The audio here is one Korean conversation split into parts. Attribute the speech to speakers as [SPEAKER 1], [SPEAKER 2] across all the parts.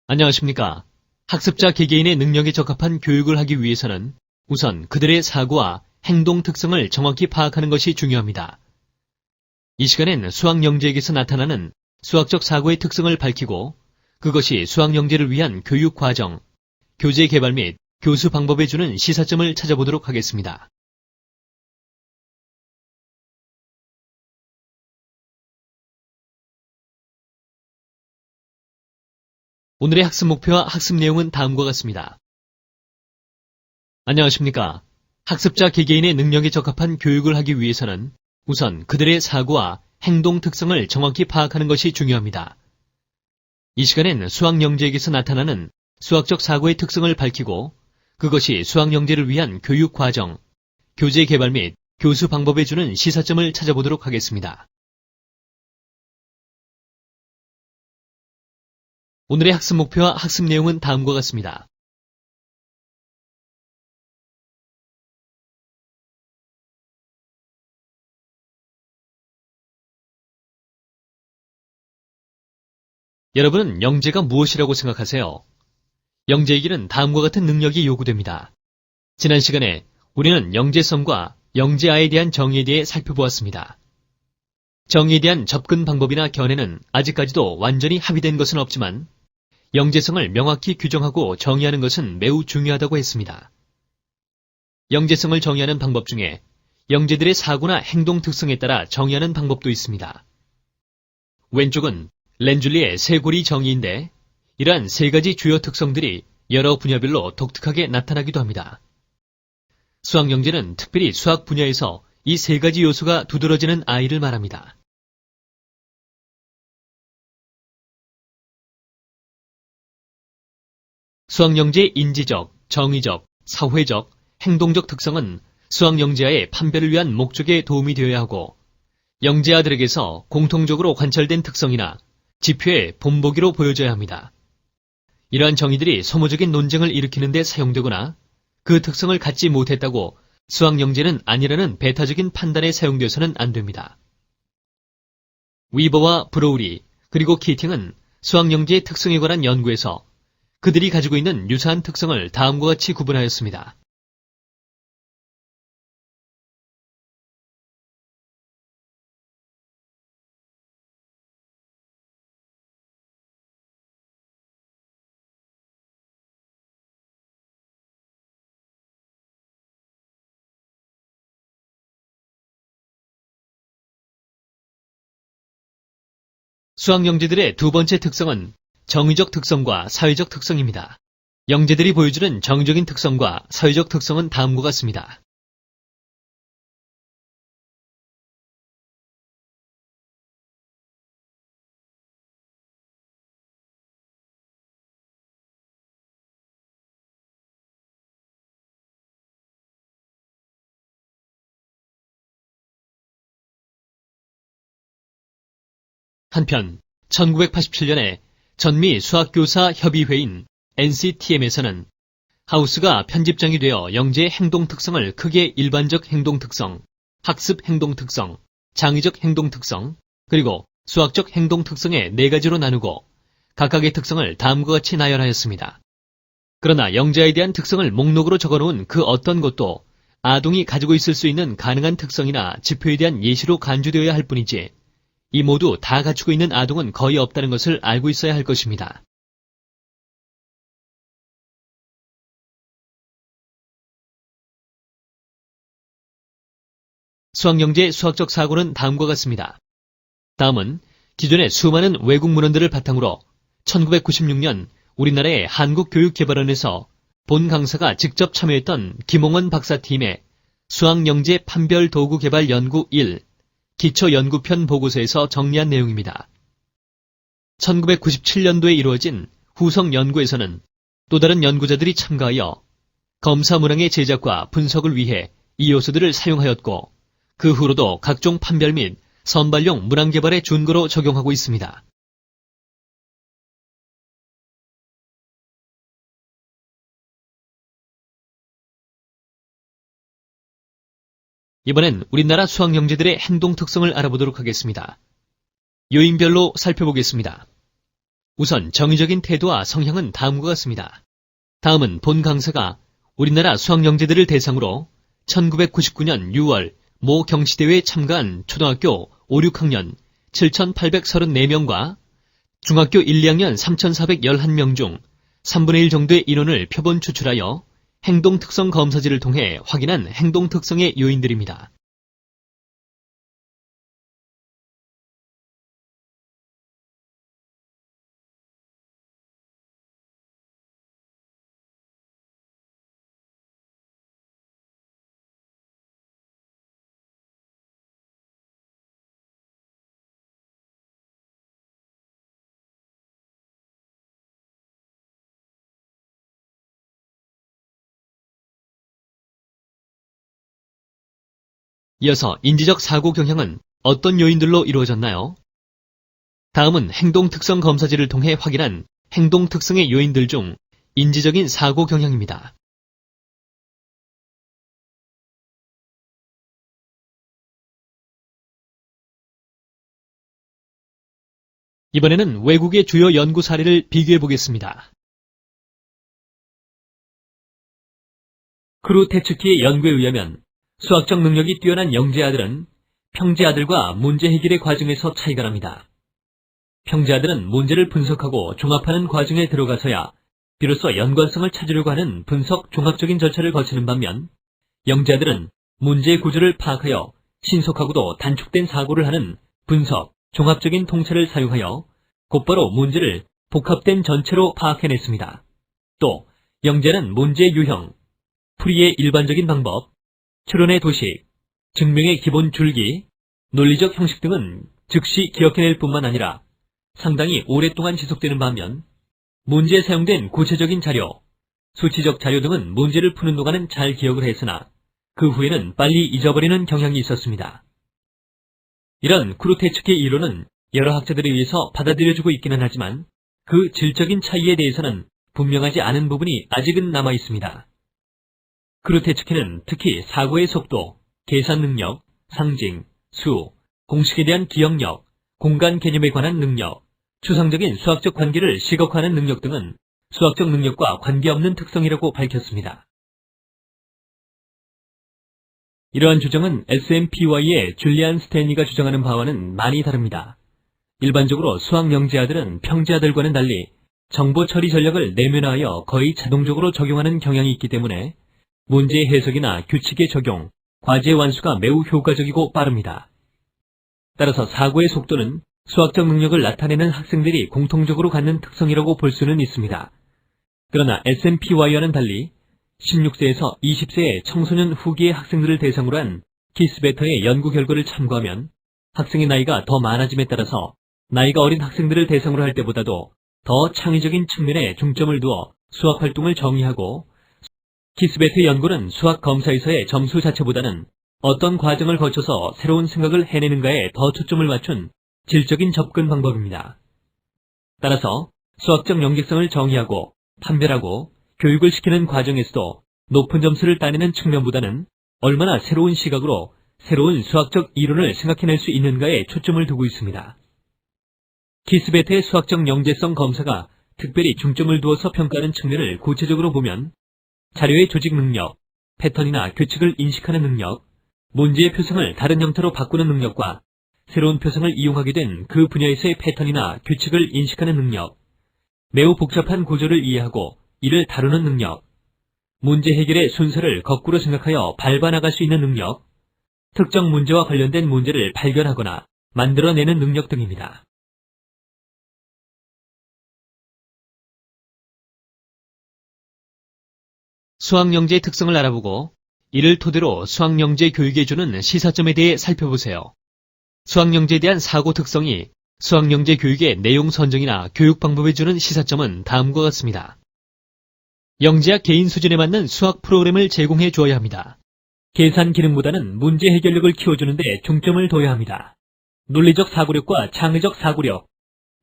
[SPEAKER 1] 안녕하십니까. 학습자 개개인의 능력에 적합한 교육을 하기 위해서는 우선 그들의 사고와 행동 특성을 정확히 파악하는 것이 중요합니다. 이 시간엔 수학영재에게서 나타나는 수학적 사고의 특성을 밝히고 그것이 수학영재를 위한 교육 과정, 교재 개발 및 교수 방법에 주는 시사점을 찾아보도록 하겠습니다. 오늘의 학습 목표와 학습 내용은 다음과 같습니다. 안녕하십니까. 학습자 개개인의 능력에 적합한 교육을 하기 위해서는 우선 그들의 사고와 행동 특성을 정확히 파악하는 것이 중요합니다. 이 시간엔 수학영재에게서 나타나는 수학적 사고의 특성을 밝히고 그것이 수학영재를 위한 교육 과정, 교재 개발 및 교수 방법에 주는 시사점을 찾아보도록 하겠습니다. 오늘의 학습 목표와 학습 내용은 다음과 같습니다. 여러분은 영재가 무엇이라고 생각하세요? 영재에게는 다음과 같은 능력이 요구됩니다. 지난 시간에 우리는 영재성과 영재아에 대한 정의에 대해 살펴보았습니다. 정의에 대한 접근 방법이나 견해는 아직까지도 완전히 합의된 것은 없지만 영재성을 명확히 규정하고 정의하는 것은 매우 중요하다고 했습니다. 영재성을 정의하는 방법 중에 영재들의 사고나 행동 특성에 따라 정의하는 방법도 있습니다. 왼쪽은 렌줄리의 세고리 정의인데 이러한 세 가지 주요 특성들이 여러 분야별로 독특하게 나타나기도 합니다. 수학영재는 특별히 수학 분야에서 이 세 가지 요소가 두드러지는 아이를 말합니다. 수학영재의 인지적, 정의적, 사회적, 행동적 특성은 수학영재아의 판별을 위한 목적에 도움이 되어야 하고 영재아들에게서 공통적으로 관찰된 특성이나 지표의 본보기로 보여져야 합니다. 이러한 정의들이 소모적인 논쟁을 일으키는 데 사용되거나 그 특성을 갖지 못했다고 수학영재는 아니라는 배타적인 판단에 사용되어서는 안 됩니다. 위버와 브로우리 그리고 키팅은 수학영재의 특성에 관한 연구에서 그들이 가지고 있는 유사한 특성을 다음과 같이 구분하였습니다. 수학영재들의 두 번째 특성은 정의적 특성과 사회적 특성입니다. 영재들이 보여주는 정의적인 특성과 사회적 특성은 다음과 같습니다. 한편 1987년에 전미 수학교사 협의회인 NCTM에서는 하우스가 편집장이 되어 영재의 행동 특성을 크게 일반적 행동 특성, 학습 행동 특성, 창의적 행동 특성, 그리고 수학적 행동 특성의 네 가지로 나누고 각각의 특성을 다음과 같이 나열하였습니다. 그러나 영재에 대한 특성을 목록으로 적어놓은 그 어떤 것도 아동이 가지고 있을 수 있는 가능한 특성이나 지표에 대한 예시로 간주되어야 할 뿐이지 이 모두 다 갖추고 있는 아동은 거의 없다는 것을 알고 있어야 할 것입니다. 수학영재 수학적 사고는 다음과 같습니다. 다음은 기존의 수많은 외국 문헌들을 바탕으로 1996년 우리나라의 한국교육개발원에서 본 강사가 직접 참여했던 김홍원 박사팀의 수학영재 판별 도구 개발 연구 1 기초연구편 보고서에서 정리한 내용입니다. 1997년도에 이루어진 후속 연구에서는 또 다른 연구자들이 참가하여 검사 문항의 제작과 분석을 위해 이 요소들을 사용하였고 그 후로도 각종 판별 및 선발용 문항 개발에 준거로 적용하고 있습니다. 이번엔 우리나라 수학영재들의 행동 특성을 알아보도록 하겠습니다. 요인별로 살펴보겠습니다. 우선 정의적인 태도와 성향은 다음과 같습니다. 다음은 본 강사가 우리나라 수학영재들을 대상으로 1999년 6월 모 경시대회에 참가한 초등학교 5, 6학년 7,834명과 중학교 1, 2학년 3,411명 중 3분의 1 정도의 인원을 표본 추출하여 행동특성 검사지를 통해 확인한 행동특성의 요인들입니다. 이어서 인지적 사고 경향은 어떤 요인들로 이루어졌나요? 다음은 행동특성 검사지를 통해 확인한 행동특성의 요인들 중 인지적인 사고 경향입니다. 이번에는 외국의 주요 연구 사례를 비교해 보겠습니다. 크루테츠키의 연구에 의하면 수학적 능력이 뛰어난 영재아들은 평재아들과 문제 해결의 과정에서 차이가 납니다. 평재아들은 문제를 분석하고 종합하는 과정에 들어가서야 비로소 연관성을 찾으려고 하는 분석 종합적인 절차를 거치는 반면 영재아들은 문제의 구조를 파악하여 신속하고도 단축된 사고를 하는 분석 종합적인 통찰을 사용하여 곧바로 문제를 복합된 전체로 파악해냈습니다. 또 영재는 문제의 유형, 풀이의 일반적인 방법, 추론의 도식, 증명의 기본 줄기, 논리적 형식 등은 즉시 기억해낼 뿐만 아니라 상당히 오랫동안 지속되는 반면 문제에 사용된 구체적인 자료, 수치적 자료 등은 문제를 푸는 동안은 잘 기억을 했으나 그 후에는 빨리 잊어버리는 경향이 있었습니다. 이런 크루테츠키 이론은 여러 학자들에 의해서 받아들여지고 있기는 하지만 그 질적인 차이에 대해서는 분명하지 않은 부분이 아직은 남아 있습니다. 크루테츠키는 특히 사고의 속도, 계산 능력, 상징, 수, 공식에 대한 기억력, 공간 개념에 관한 능력, 추상적인 수학적 관계를 시각화하는 능력 등은 수학적 능력과 관계없는 특성이라고 밝혔습니다. 이러한 주장은 SMPY의 줄리안 스탠리가 주장하는 바와는 많이 다릅니다. 일반적으로 수학 영재아들은 평재아들과는 달리 정보 처리 전략을 내면화하여 거의 자동적으로 적용하는 경향이 있기 때문에 문제의 해석이나 규칙의 적용, 과제의 완수가 매우 효과적이고 빠릅니다. 따라서 사고의 속도는 수학적 능력을 나타내는 학생들이 공통적으로 갖는 특성이라고 볼 수는 있습니다. 그러나 SMPY와는 달리 16세에서 20세의 청소년 후기의 학생들을 대상으로 한 키스베터의 연구 결과를 참고하면 학생의 나이가 더 많아짐에 따라서 나이가 어린 학생들을 대상으로 할 때보다도 더 창의적인 측면에 중점을 두어 수학 활동을 정의하고 키스베트 연구는 수학 검사에서의 점수 자체보다는 어떤 과정을 거쳐서 새로운 생각을 해내는가에 더 초점을 맞춘 질적인 접근 방법입니다. 따라서 수학적 영재성을 정의하고 판별하고 교육을 시키는 과정에서도 높은 점수를 따내는 측면보다는 얼마나 새로운 시각으로 새로운 수학적 이론을 생각해낼 수 있는가에 초점을 두고 있습니다. 키스베트의 수학적 영재성 검사가 특별히 중점을 두어서 평가하는 측면을 구체적으로 보면 자료의 조직 능력, 패턴이나 규칙을 인식하는 능력, 문제의 표성을 다른 형태로 바꾸는 능력과 새로운 표성을 이용하게 된 그 분야에서의 패턴이나 규칙을 인식하는 능력, 매우 복잡한 구조를 이해하고 이를 다루는 능력, 문제 해결의 순서를 거꾸로 생각하여 밟아나갈 수 있는 능력, 특정 문제와 관련된 문제를 발견하거나 만들어내는 능력 등입니다. 수학영재의 특성을 알아보고 이를 토대로 수학영재 교육에 주는 시사점에 대해 살펴보세요. 수학영재에 대한 사고 특성이 수학영재 교육의 내용 선정이나 교육 방법에 주는 시사점은 다음과 같습니다. 영재학 개인 수준에 맞는 수학 프로그램을 제공해 주어야 합니다. 계산 기능보다는 문제 해결력을 키워주는 데 중점을 둬야 합니다. 논리적 사고력과 창의적 사고력,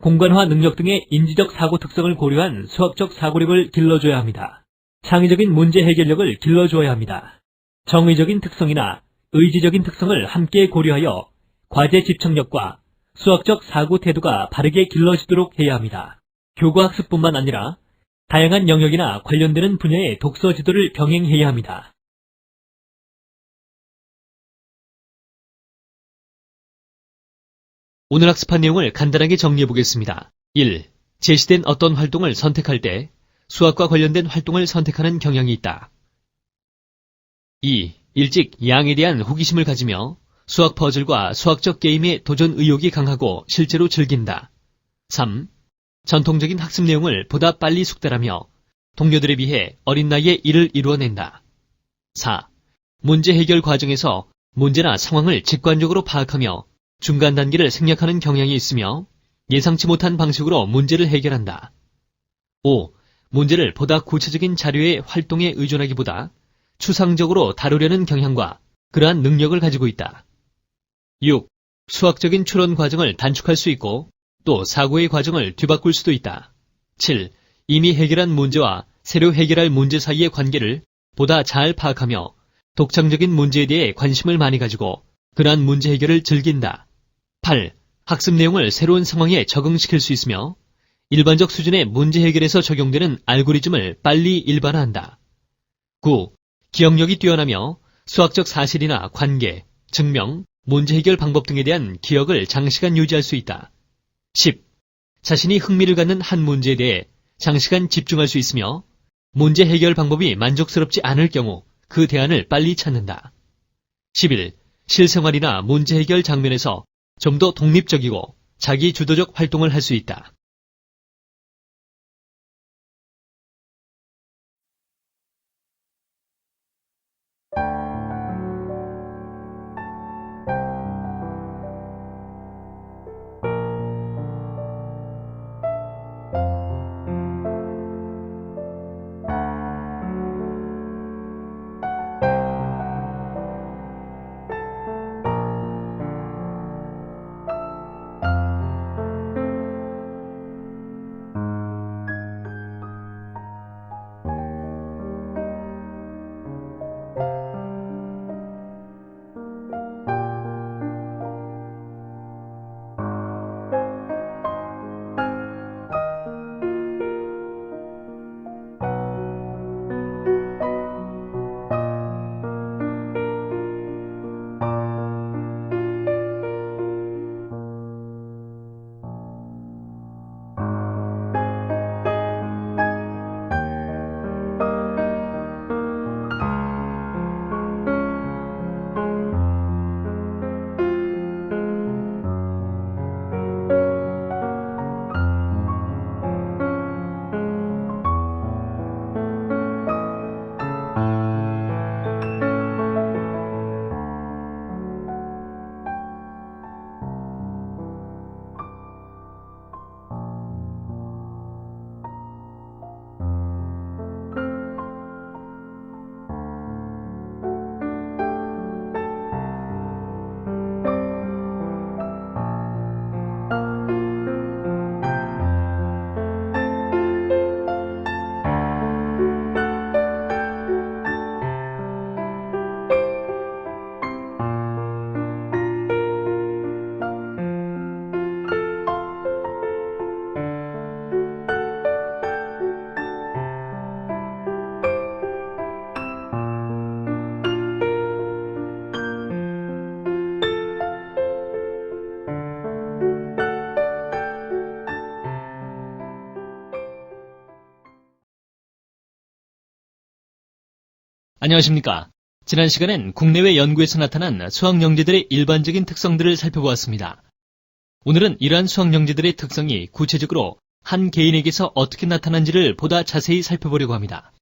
[SPEAKER 1] 공간화 능력 등의 인지적 사고 특성을 고려한 수학적 사고력을 길러줘야 합니다. 창의적인 문제 해결력을 길러주어야 합니다. 정의적인 특성이나 의지적인 특성을 함께 고려하여 과제 집착력과 수학적 사고 태도가 바르게 길러지도록 해야 합니다. 교과학습뿐만 아니라 다양한 영역이나 관련되는 분야의 독서 지도를 병행해야 합니다. 오늘 학습한 내용을 간단하게 정리해 보겠습니다. 1. 제시된 어떤 활동을 선택할 때 수학과 관련된 활동을 선택하는 경향이 있다. 2. 일찍 양에 대한 호기심을 가지며 수학 퍼즐과 수학적 게임에 도전 의욕이 강하고 실제로 즐긴다. 3. 전통적인 학습 내용을 보다 빨리 숙달하며 동료들에 비해 어린 나이에 이를 이루어낸다. 4. 문제 해결 과정에서 문제나 상황을 직관적으로 파악하며 중간 단계를 생략하는 경향이 있으며 예상치 못한 방식으로 문제를 해결한다. 5. 문제를 보다 구체적인 자료의 활동에 의존하기보다 추상적으로 다루려는 경향과 그러한 능력을 가지고 있다. 6. 수학적인 추론 과정을 단축할 수 있고 또 사고의 과정을 뒤바꿀 수도 있다. 7. 이미 해결한 문제와 새로 해결할 문제 사이의 관계를 보다 잘 파악하며 독창적인 문제에 대해 관심을 많이 가지고 그러한 문제 해결을 즐긴다. 8. 학습 내용을 새로운 상황에 적응시킬 수 있으며 일반적 수준의 문제 해결에서 적용되는 알고리즘을 빨리 일반화한다. 9. 기억력이 뛰어나며 수학적 사실이나 관계, 증명, 문제 해결 방법 등에 대한 기억을 장시간 유지할 수 있다. 10. 자신이 흥미를 갖는 한 문제에 대해 장시간 집중할 수 있으며 문제 해결 방법이 만족스럽지 않을 경우 그 대안을 빨리 찾는다. 11. 실생활이나 문제 해결 장면에서 좀 더 독립적이고 자기 주도적 활동을 할 수 있다. 안녕하십니까. 지난 시간엔 국내외 연구에서 나타난 수학영재들의 일반적인 특성들을 살펴보았습니다. 오늘은 이러한 수학영재들의 특성이 구체적으로 한 개인에게서 어떻게 나타난지를 보다 자세히 살펴보려고 합니다.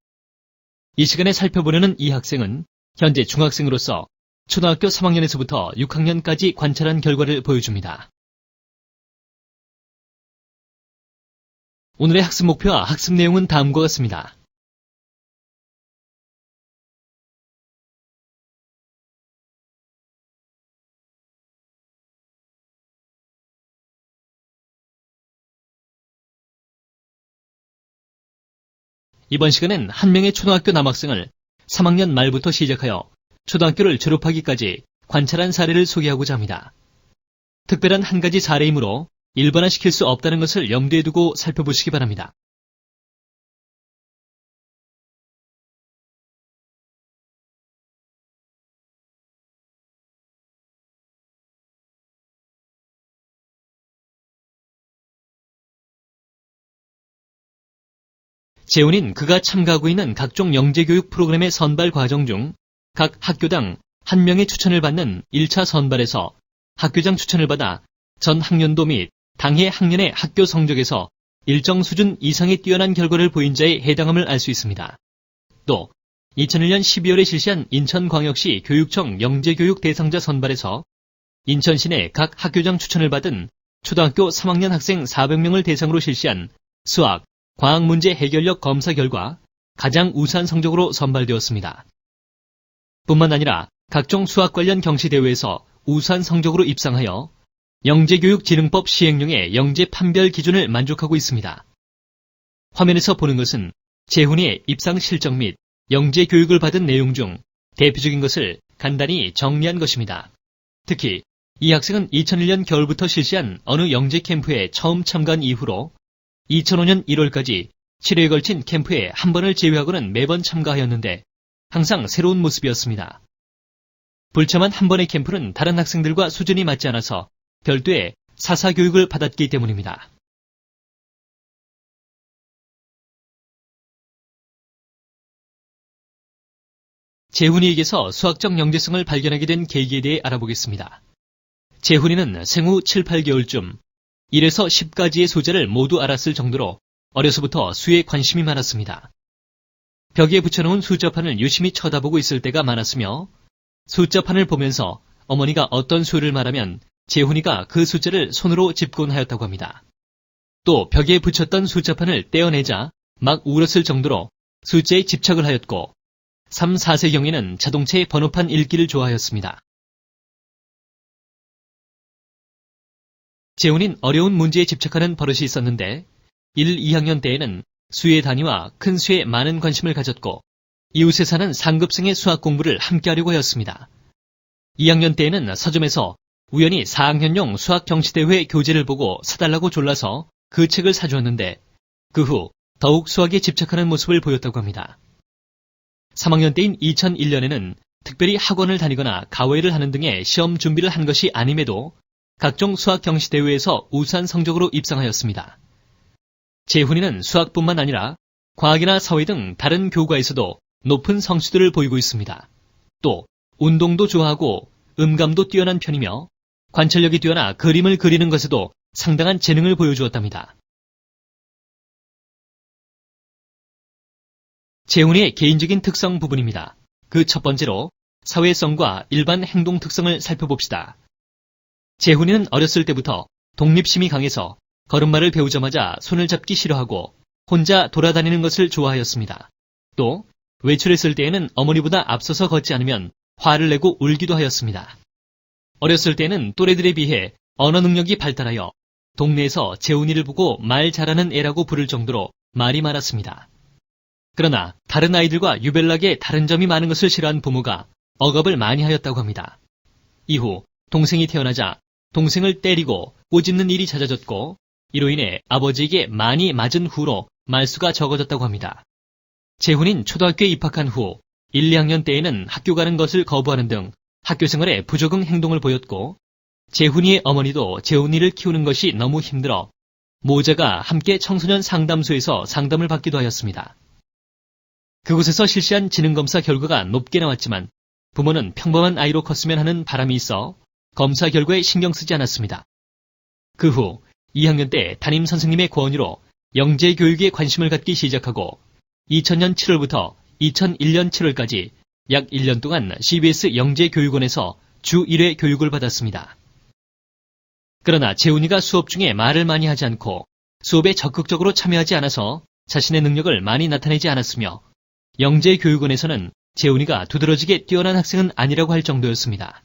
[SPEAKER 1] 이 시간에 살펴보려는 이 학생은 현재 중학생으로서 초등학교 3학년에서부터 6학년까지 관찰한 결과를 보여줍니다. 오늘의 학습 목표와 학습 내용은 다음과 같습니다. 이번 시간엔 한 명의 초등학교 남학생을 3학년 말부터 시작하여 초등학교를 졸업하기까지 관찰한 사례를 소개하고자 합니다. 특별한 한 가지 사례이므로 일반화시킬 수 없다는 것을 염두에 두고 살펴보시기 바랍니다. 재훈이는 그가 참가하고 있는 각종 영재교육 프로그램의 선발 과정 중 각 학교당 1명의 추천을 받는 1차 선발에서 학교장 추천을 받아 전 학년도 및 당해 학년의 학교 성적에서 일정 수준 이상의 뛰어난 결과를 보인 자에 해당함을 알 수 있습니다. 또 2001년 12월에 실시한 인천광역시 교육청 영재교육 대상자 선발에서 인천시 내 각 학교장 추천을 받은 초등학교 3학년 학생 400명을 대상으로 실시한 수학, 과학 문제 해결력 검사 결과 가장 우수한 성적으로 선발되었습니다. 뿐만 아니라 각종 수학 관련 경시대회에서 우수한 성적으로 입상하여 영재교육진흥법 시행령의 영재 판별 기준을 만족하고 있습니다. 화면에서 보는 것은 재훈이의 입상 실적 및 영재교육을 받은 내용 중 대표적인 것을 간단히 정리한 것입니다. 특히 이 학생은 2001년 겨울부터 실시한 어느 영재 캠프에 처음 참가한 이후로 2005년 1월까지 7회에 걸친 캠프에 한 번을 제외하고는 매번 참가하였는데 항상 새로운 모습이었습니다. 불참한 한 번의 캠프는 다른 학생들과 수준이 맞지 않아서 별도의 사사교육을 받았기 때문입니다. 재훈이에게서 수학적 영재성을 발견하게 된 계기에 대해 알아보겠습니다. 재훈이는 생후 7, 8개월쯤 1에서 10까지의 숫자를 모두 알았을 정도로 어려서부터 수에 관심이 많았습니다. 벽에 붙여놓은 숫자판을 유심히 쳐다보고 있을 때가 많았으며 숫자판을 보면서 어머니가 어떤 수를 말하면 재훈이가 그 숫자를 손으로 짚곤 하였다고 합니다. 또 벽에 붙였던 숫자판을 떼어내자 막 울었을 정도로 숫자에 집착을 하였고 3, 4세경에는 자동차의 번호판 읽기를 좋아하였습니다. 재훈이는 어려운 문제에 집착하는 버릇이 있었는데 1, 2학년 때에는 수의 단위와 큰 수에 많은 관심을 가졌고 이웃에 사는 상급생의 수학 공부를 함께하려고 하였습니다. 2학년 때에는 서점에서 우연히 4학년용 수학 경시대회 교재를 보고 사달라고 졸라서 그 책을 사주었는데 그 후 더욱 수학에 집착하는 모습을 보였다고 합니다. 3학년 때인 2001년에는 특별히 학원을 다니거나 가외를 하는 등의 시험 준비를 한 것이 아님에도 각종 수학 경시대회에서 우수한 성적으로 입상하였습니다. 재훈이는 수학뿐만 아니라 과학이나 사회 등 다른 교과에서도 높은 성취도를 보이고 있습니다. 또 운동도 좋아하고 음감도 뛰어난 편이며 관찰력이 뛰어나 그림을 그리는 것에도 상당한 재능을 보여주었답니다. 재훈이의 개인적인 특성 부분입니다. 그 첫 번째로 사회성과 일반 행동 특성을 살펴봅시다. 재훈이는 어렸을 때부터 독립심이 강해서 걸음마를 배우자마자 손을 잡기 싫어하고 혼자 돌아다니는 것을 좋아하였습니다. 또 외출했을 때에는 어머니보다 앞서서 걷지 않으면 화를 내고 울기도 하였습니다. 어렸을 때는 또래들에 비해 언어 능력이 발달하여 동네에서 재훈이를 보고 말 잘하는 애라고 부를 정도로 말이 많았습니다. 그러나 다른 아이들과 유별나게 다른 점이 많은 것을 싫어한 부모가 억압을 많이 하였다고 합니다. 이후 동생이 태어나자 동생을 때리고 꼬집는 일이 잦아졌고 이로 인해 아버지에게 많이 맞은 후로 말수가 적어졌다고 합니다. 재훈이는 초등학교에 입학한 후 1, 2학년 때에는 학교 가는 것을 거부하는 등 학교 생활에 부적응 행동을 보였고 재훈이의 어머니도 재훈이를 키우는 것이 너무 힘들어 모자가 함께 청소년 상담소에서 상담을 받기도 하였습니다. 그곳에서 실시한 지능검사 결과가 높게 나왔지만 부모는 평범한 아이로 컸으면 하는 바람이 있어 검사 결과에 신경 쓰지 않았습니다. 그 후 2학년 때 담임 선생님의 권유로 영재 교육에 관심을 갖기 시작하고 2000년 7월부터 2001년 7월까지 약 1년 동안 CBS 영재교육원에서 주 1회 교육을 받았습니다. 그러나 재훈이가 수업 중에 말을 많이 하지 않고 수업에 적극적으로 참여하지 않아서 자신의 능력을 많이 나타내지 않았으며 영재교육원에서는 재훈이가 두드러지게 뛰어난 학생은 아니라고 할 정도였습니다.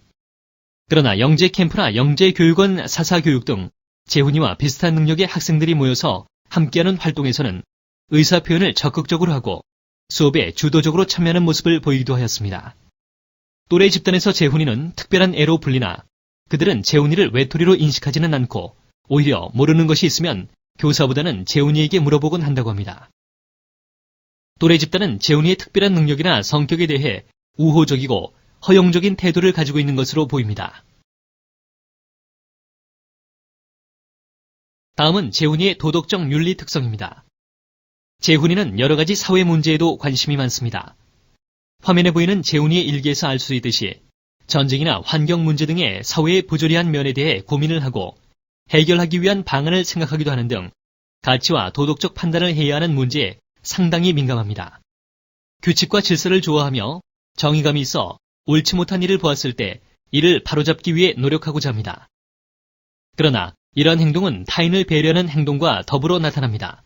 [SPEAKER 1] 그러나 영재캠프나 영재교육원 사사교육 등 재훈이와 비슷한 능력의 학생들이 모여서 함께하는 활동에서는 의사표현을 적극적으로 하고 수업에 주도적으로 참여하는 모습을 보이기도 하였습니다. 또래 집단에서 재훈이는 특별한 애로 불리나 그들은 재훈이를 외톨이로 인식하지는 않고 오히려 모르는 것이 있으면 교사보다는 재훈이에게 물어보곤 한다고 합니다. 또래 집단은 재훈이의 특별한 능력이나 성격에 대해 우호적이고 허용적인 태도를 가지고 있는 것으로 보입니다. 다음은 재훈이의 도덕적 윤리 특성입니다. 재훈이는 여러 가지 사회 문제에도 관심이 많습니다. 화면에 보이는 재훈이의 일기에서 알 수 있듯이 전쟁이나 환경 문제 등의 사회의 부조리한 면에 대해 고민을 하고 해결하기 위한 방안을 생각하기도 하는 등 가치와 도덕적 판단을 해야 하는 문제에 상당히 민감합니다. 규칙과 질서를 좋아하며 정의감이 있어 옳지 못한 일을 보았을 때 이를 바로잡기 위해 노력하고자 합니다. 그러나 이러한 행동은 타인을 배려하는 행동과 더불어 나타납니다.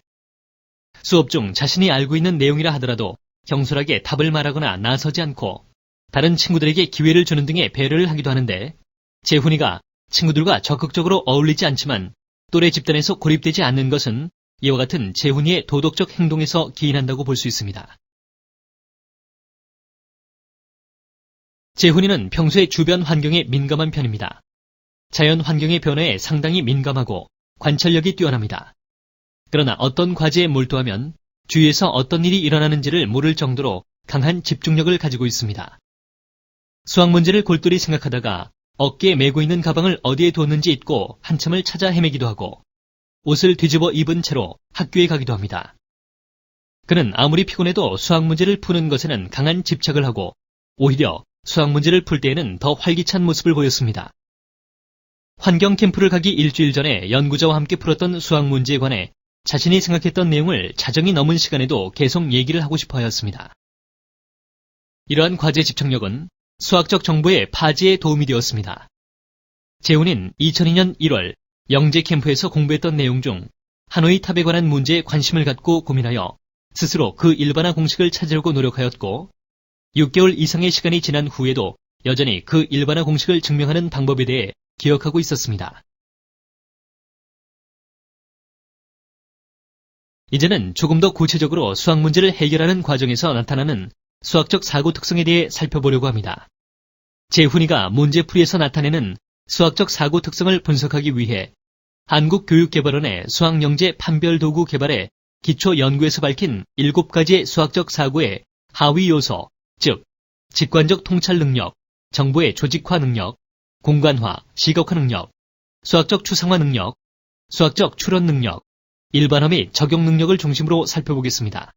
[SPEAKER 1] 수업 중 자신이 알고 있는 내용이라 하더라도 경솔하게 답을 말하거나 나서지 않고 다른 친구들에게 기회를 주는 등의 배려를 하기도 하는데 재훈이가 친구들과 적극적으로 어울리지 않지만 또래 집단에서 고립되지 않는 것은 이와 같은 재훈이의 도덕적 행동에서 기인한다고 볼 수 있습니다. 재훈이는 평소에 주변 환경에 민감한 편입니다. 자연 환경의 변화에 상당히 민감하고 관찰력이 뛰어납니다. 그러나 어떤 과제에 몰두하면 주위에서 어떤 일이 일어나는지를 모를 정도로 강한 집중력을 가지고 있습니다. 수학 문제를 골똘히 생각하다가 어깨에 메고 있는 가방을 어디에 뒀는지 잊고 한참을 찾아 헤매기도 하고 옷을 뒤집어 입은 채로 학교에 가기도 합니다. 그는 아무리 피곤해도 수학 문제를 푸는 것에는 강한 집착을 하고 오히려 수학 문제를 풀 때에는 더 활기찬 모습을 보였습니다. 환경 캠프를 가기 일주일 전에 연구자와 함께 풀었던 수학 문제에 관해 자신이 생각했던 내용을 자정이 넘은 시간에도 계속 얘기를 하고 싶어 하였습니다. 이러한 과제 집착력은 수학적 정보의 파지에 도움이 되었습니다. 재훈이는 2002년 1월 영재 캠프에서 공부했던 내용 중 하노이 탑에 관한 문제에 관심을 갖고 고민하여 스스로 그 일반화 공식을 찾으려고 노력하였고 6개월 이상의 시간이 지난 후에도 여전히 그 일반화 공식을 증명하는 방법에 대해 기억하고 있었습니다. 이제는 조금 더 구체적으로 수학 문제를 해결하는 과정에서 나타나는 수학적 사고 특성에 대해 살펴보려고 합니다. 재훈이가 문제풀이에서 나타내는 수학적 사고 특성을 분석하기 위해 한국교육개발원의 수학영재 판별도구 개발의 기초연구에서 밝힌 7가지의 수학적 사고의 하위 요소, 즉 직관적 통찰 능력, 정보의 조직화 능력, 공간화, 시각화 능력, 수학적 추상화 능력, 수학적 추론 능력, 일반화 및 적용 능력을 중심으로 살펴보겠습니다.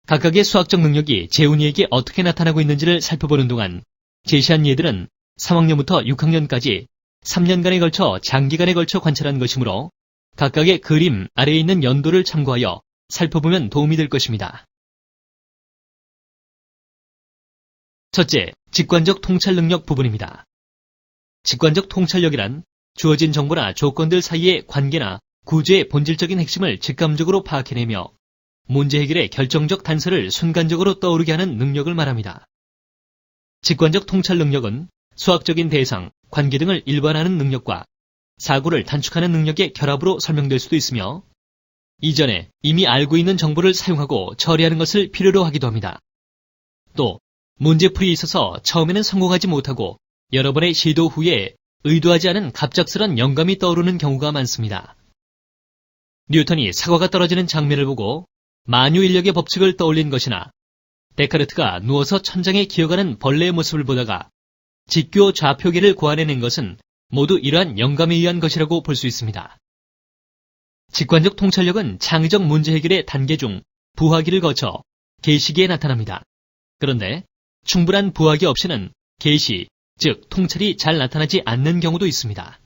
[SPEAKER 1] 각각의 수학적 능력이 재훈이에게 어떻게 나타나고 있는지를 살펴보는 동안 제시한 예들은 3학년부터 6학년까지 3년간에 걸쳐 장기간에 걸쳐 관찰한 것이므로 각각의 그림 아래에 있는 연도를 참고하여 살펴보면 도움이 될 것입니다. 첫째, 직관적 통찰 능력 부분입니다. 직관적 통찰력이란 주어진 정보나 조건들 사이의 관계나 구조의 본질적인 핵심을 직감적으로 파악해내며 문제 해결의 결정적 단서를 순간적으로 떠오르게 하는 능력을 말합니다. 직관적 통찰 능력은 수학적인 대상, 관계 등을 일반화하는 능력과 사고를 단축하는 능력의 결합으로 설명될 수도 있으며 이전에 이미 알고 있는 정보를 사용하고 처리하는 것을 필요로 하기도 합니다. 또 문제풀이에 있어서 처음에는 성공하지 못하고 여러 번의 시도 후에 의도하지 않은 갑작스런 영감이 떠오르는 경우가 많습니다. 뉴턴이 사과가 떨어지는 장면을 보고 만유인력의 법칙을 떠올린 것이나 데카르트가 누워서 천장에 기어가는 벌레의 모습을 보다가 직교 좌표계를 고안해낸 것은 모두 이러한 영감에 의한 것이라고 볼 수 있습니다. 직관적 통찰력은 창의적 문제 해결의 단계 중 부하기를 거쳐 계시기에 나타납니다. 그런데 충분한 부하기 없이는 계시, 즉 통찰이 잘 나타나지 않는 경우도 있습니다.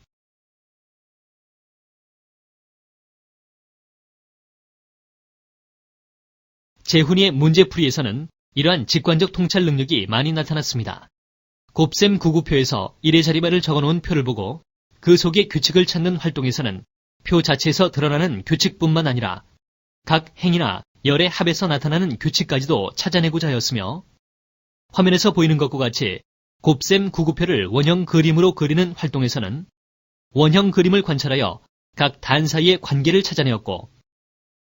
[SPEAKER 1] 재훈이의 문제풀이에서는 이러한 직관적 통찰 능력이 많이 나타났습니다. 곱셈 구구표에서 1의 자리말을 적어놓은 표를 보고 그 속의 규칙을 찾는 활동에서는 표 자체에서 드러나는 규칙뿐만 아니라 각 행이나 열의 합에서 나타나는 규칙까지도 찾아내고자 하였으며 화면에서 보이는 것과 같이 곱셈 구구표를 원형 그림으로 그리는 활동에서는 원형 그림을 관찰하여 각 단 사이의 관계를 찾아내었고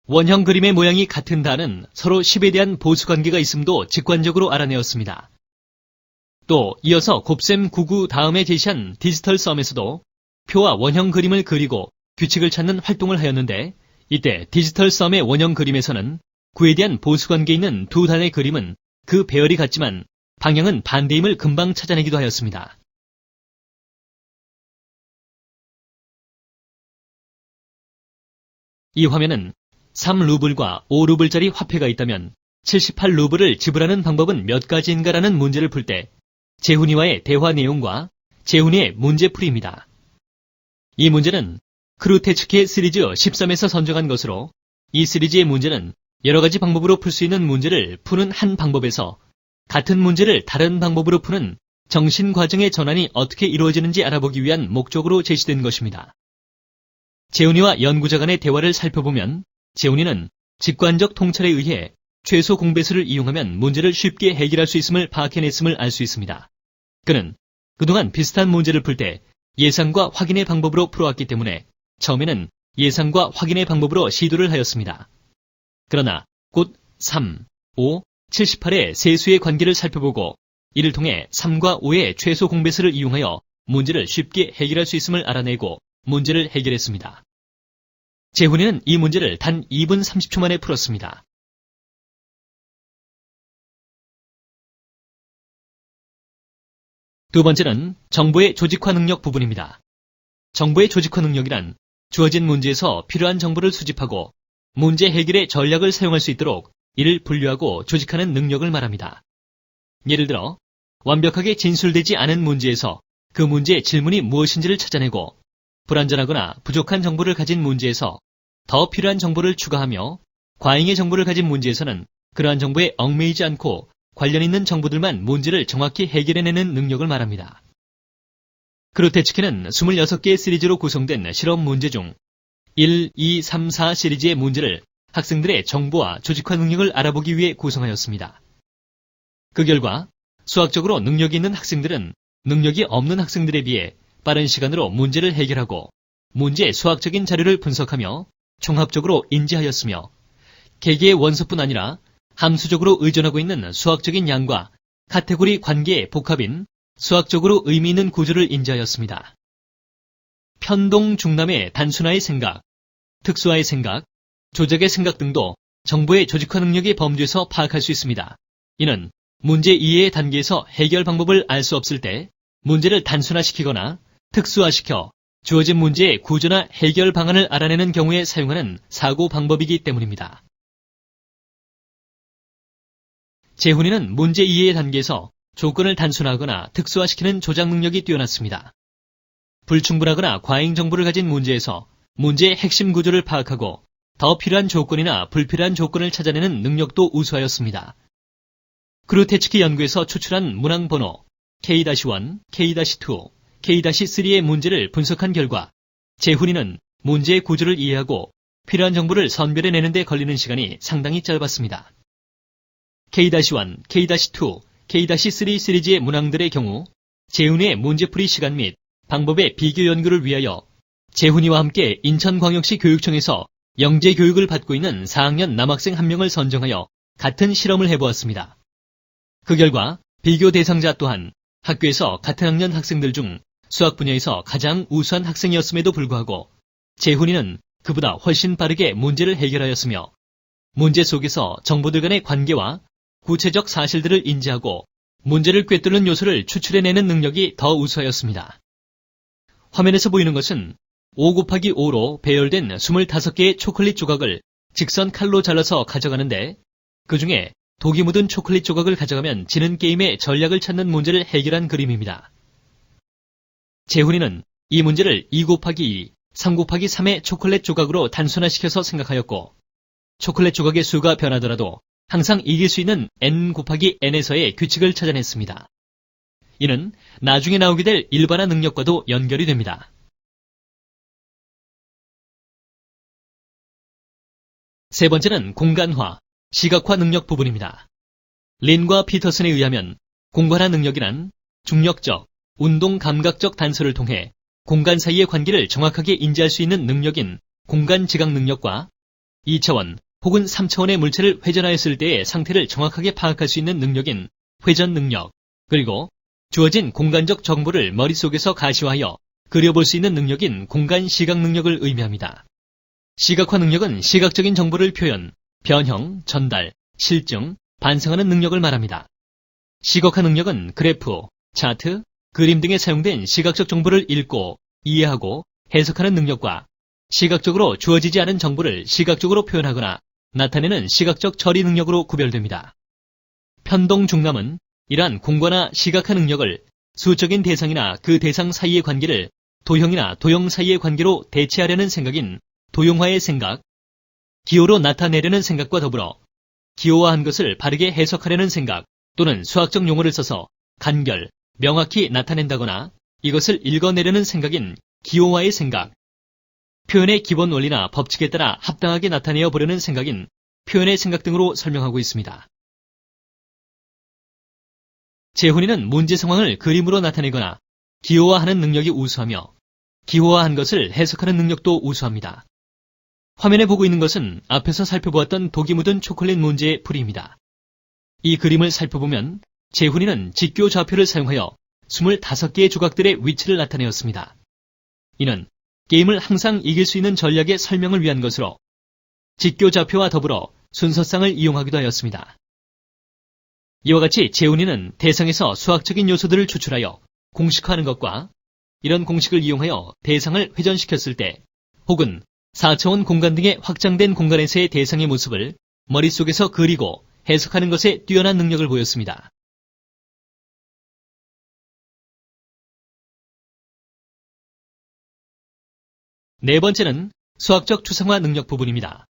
[SPEAKER 1] 원형 그림의 모양이 같은 단은 서로 10에 대한 보수관계가 있음도 직관적으로 알아내었습니다. 또 이어서 곱셈 99 다음에 제시한 디지털 썸에서도 표와 원형 그림을 그리고 규칙을 찾는 활동을 하였는데, 이때 디지털 썸의 원형 그림에서는 구에 대한 보수관계에 있는 두 단의 그림은 그 배열이 같지만 방향은 반대임을 금방 찾아내기도 하였습니다. 이 화면은 3루블과 5루블짜리 화폐가 있다면 78루블을 지불하는 방법은 몇 가지인가라는 문제를 풀 때 재훈이와의 대화 내용과 재훈이의 문제풀이입니다. 이 문제는 크루테츠키의 시리즈 13에서 선정한 것으로, 이 시리즈의 문제는 여러 가지 방법으로 풀 수 있는 문제를 푸는 한 방법에서 같은 문제를 다른 방법으로 푸는 정신과정의 전환이 어떻게 이루어지는지 알아보기 위한 목적으로 제시된 것입니다. 재훈이와 연구자 간의 대화를 살펴보면 재훈이는 직관적 통찰에 의해 최소 공배수를 이용하면 문제를 쉽게 해결할 수 있음을 파악해냈음을 알 수 있습니다. 그는 그동안 비슷한 문제를 풀 때 예상과 확인의 방법으로 풀어왔기 때문에 처음에는 예상과 확인의 방법으로 시도를 하였습니다. 그러나 곧 3, 5, 78의 세수의 관계를 살펴보고 이를 통해 3과 5의 최소 공배수를 이용하여 문제를 쉽게 해결할 수 있음을 알아내고 문제를 해결했습니다. 재훈이는 이 문제를 단 2분 30초 만에 풀었습니다. 두 번째는 정보의 조직화 능력 부분입니다. 정보의 조직화 능력이란 주어진 문제에서 필요한 정보를 수집하고 문제 해결의 전략을 사용할 수 있도록 이를 분류하고 조직하는 능력을 말합니다. 예를 들어 완벽하게 진술되지 않은 문제에서 그 문제의 질문이 무엇인지를 찾아내고, 불완전하거나 부족한 정보를 가진 문제에서 더 필요한 정보를 추가하며, 과잉의 정보를 가진 문제에서는 그러한 정보에 얽매이지 않고 관련 있는 정보들만 문제를 정확히 해결해내는 능력을 말합니다. 크루테츠키는 26개의 시리즈로 구성된 실험 문제 중 1, 2, 3, 4 시리즈의 문제를 학생들의 정보와 조직화 능력을 알아보기 위해 구성하였습니다. 그 결과 수학적으로 능력이 있는 학생들은 능력이 없는 학생들에 비해 빠른 시간으로 문제를 해결하고 문제의 수학적인 자료를 분석하며 종합적으로 인지하였으며, 개개의 원소뿐 아니라 함수적으로 의존하고 있는 수학적인 양과 카테고리 관계의 복합인 수학적으로 의미 있는 구조를 인지하였습니다. 편동 중남의 단순화의 생각, 특수화의 생각, 조작의 생각 등도 정보의 조직화 능력의 범주에서 파악할 수 있습니다. 이는 문제 이해의 단계에서 해결 방법을 알 수 없을 때 문제를 단순화시키거나 특수화시켜 주어진 문제의 구조나 해결 방안을 알아내는 경우에 사용하는 사고 방법이기 때문입니다. 재훈이는 문제 이해의 단계에서 조건을 단순화하거나 특수화시키는 조작 능력이 뛰어났습니다. 불충분하거나 과잉 정보를 가진 문제에서 문제의 핵심 구조를 파악하고 더 필요한 조건이나 불필요한 조건을 찾아내는 능력도 우수하였습니다. 크루테츠키 연구에서 추출한 문항 번호 K-1, K-2, K-3의 문제를 분석한 결과 재훈이는 문제의 구조를 이해하고 필요한 정보를 선별해내는 데 걸리는 시간이 상당히 짧았습니다. K-1, K-2, K-3 시리즈의 문항들의 경우 재훈이의 문제풀이 시간 및 방법의 비교 연구를 위하여 재훈이와 함께 인천광역시 교육청에서 영재 교육을 받고 있는 4학년 남학생 한 명을 선정하여 같은 실험을 해보았습니다. 그 결과 비교 대상자 또한 학교에서 같은 학년 학생들 중 수학 분야에서 가장 우수한 학생이었음에도 불구하고 재훈이는 그보다 훨씬 빠르게 문제를 해결하였으며, 문제 속에서 정보들 간의 관계와 구체적 사실들을 인지하고 문제를 꿰뚫는 요소를 추출해내는 능력이 더 우수하였습니다. 화면에서 보이는 것은 5×5로 배열된 25개의 초콜릿 조각을 직선 칼로 잘라서 가져가는데, 그 중에 독이 묻은 초콜릿 조각을 가져가면 지는 게임의 전략을 찾는 문제를 해결한 그림입니다. 재훈이는 이 문제를 2×2, 3×3의 초콜릿 조각으로 단순화시켜서 생각하였고, 초콜릿 조각의 수가 변하더라도 항상 이길 수 있는 n×n에서의 규칙을 찾아냈습니다. 이는 나중에 나오게 될 일반화 능력과도 연결이 됩니다. 세 번째는 공간화, 시각화 능력 부분입니다. 린과 피터슨에 의하면 공간화 능력이란 중력적, 운동 감각적 단서를 통해 공간 사이의 관계를 정확하게 인지할 수 있는 능력인 공간 지각 능력과 2차원 혹은 3차원의 물체를 회전하였을 때의 상태를 정확하게 파악할 수 있는 능력인 회전 능력, 그리고 주어진 공간적 정보를 머릿속에서 가시화하여 그려볼 수 있는 능력인 공간 시각 능력을 의미합니다. 시각화 능력은 시각적인 정보를 표현, 변형, 전달, 실증, 반성하는 능력을 말합니다. 시각화 능력은 그래프, 차트, 그림 등에 사용된 시각적 정보를 읽고, 이해하고, 해석하는 능력과 시각적으로 주어지지 않은 정보를 시각적으로 표현하거나 나타내는 시각적 처리 능력으로 구별됩니다. 편동 중남은 이러한 공간화 시각화 능력을 수적인 대상이나 그 대상 사이의 관계를 도형이나 도형 사이의 관계로 대체하려는 생각인 도형화의 생각, 기호로 나타내려는 생각과 더불어 기호화한 것을 바르게 해석하려는 생각 또는 수학적 용어를 써서 간결, 명확히 나타낸다거나 이것을 읽어내려는 생각인 기호화의 생각, 표현의 기본 원리나 법칙에 따라 합당하게 나타내어 보려는 생각인 표현의 생각 등으로 설명하고 있습니다. 재훈이는 문제 상황을 그림으로 나타내거나 기호화하는 능력이 우수하며 기호화한 것을 해석하는 능력도 우수합니다. 화면에 보고 있는 것은 앞에서 살펴보았던 독이 묻은 초콜릿 문제의 풀이입니다. 이 그림을 살펴보면 재훈이는 직교 좌표를 사용하여 25개의 조각들의 위치를 나타내었습니다. 이는 게임을 항상 이길 수 있는 전략의 설명을 위한 것으로 직교 좌표와 더불어 순서상을 이용하기도 하였습니다. 이와 같이 재훈이는 대상에서 수학적인 요소들을 추출하여 공식화하는 것과 이런 공식을 이용하여 대상을 회전시켰을 때 혹은 4차원 공간 등의 확장된 공간에서의 대상의 모습을 머릿속에서 그리고 해석하는 것에 뛰어난 능력을 보였습니다. 네 번째는 수학적 추상화 능력 부분입니다.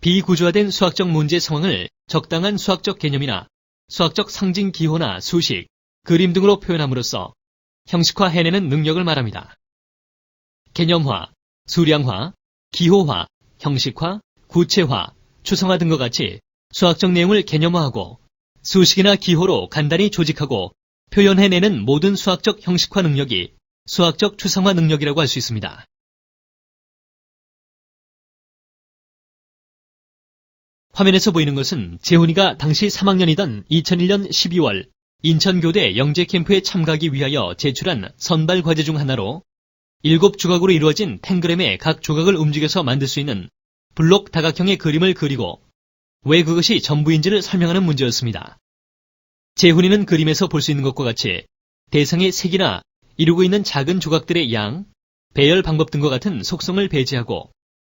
[SPEAKER 1] 비구조화된 수학적 문제 상황을 적당한 수학적 개념이나 수학적 상징 기호나 수식, 그림 등으로 표현함으로써 형식화해내는 능력을 말합니다. 개념화, 수량화, 기호화, 형식화, 구체화, 추상화 등과 같이 수학적 내용을 개념화하고 수식이나 기호로 간단히 조직하고 표현해내는 모든 수학적 형식화 능력이 수학적 추상화 능력이라고 할 수 있습니다. 화면에서 보이는 것은 재훈이가 당시 3학년이던 2001년 12월 인천교대 영재캠프에 참가하기 위하여 제출한 선발 과제 중 하나로 7조각으로 이루어진 탱그램의 각 조각을 움직여서 만들 수 있는 블록 다각형의 그림을 그리고 왜 그것이 전부인지를 설명하는 문제였습니다. 재훈이는 그림에서 볼 수 있는 것과 같이 대상의 색이나 이루고 있는 작은 조각들의 양, 배열 방법 등과 같은 속성을 배제하고